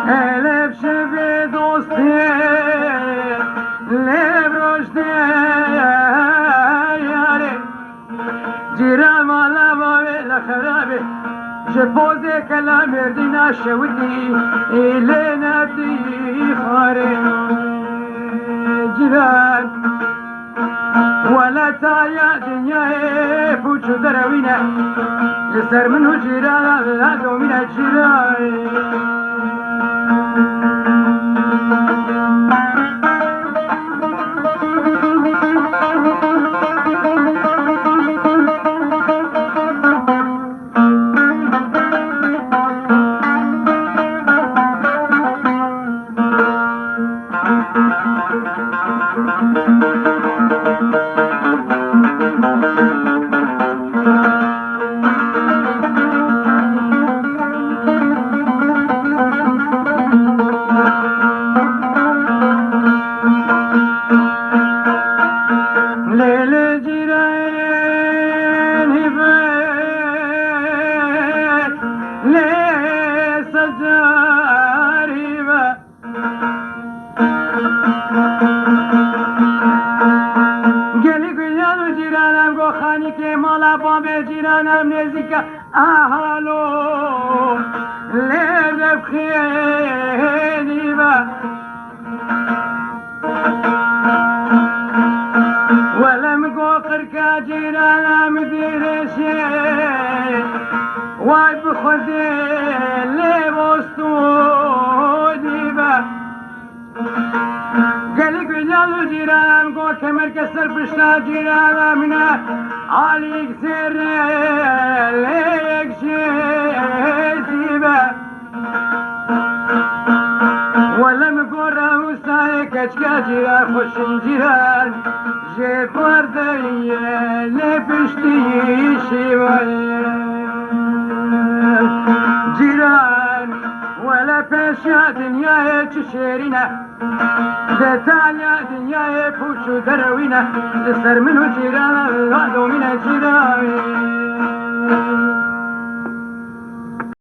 الف شبه دوستی لب رشده یاره جیران مالا باوی لخرابه جپوزه کلا مردی نشودی ایله نبدی خاره جیران ولا تايا دنيا فوتشو دروينا يسر منه جيران هذا من الجيران جيرانم نزيك أهلو لذب خيني با ولم قوقرك جيرانم ديرشي واي بخدي لبستودي با قالك رجال جيران قو كمر كسر بشنا جيران منا عليك سر ليك شيبا ولا مقرة وسايك اشكا جيران خوش جيران جيب وردية لبشتي شيبا جيران ولا باشا دنيا تشيرنا دتاليا دنيا فوشو دروينا لسر منو جيران هذا من الجيران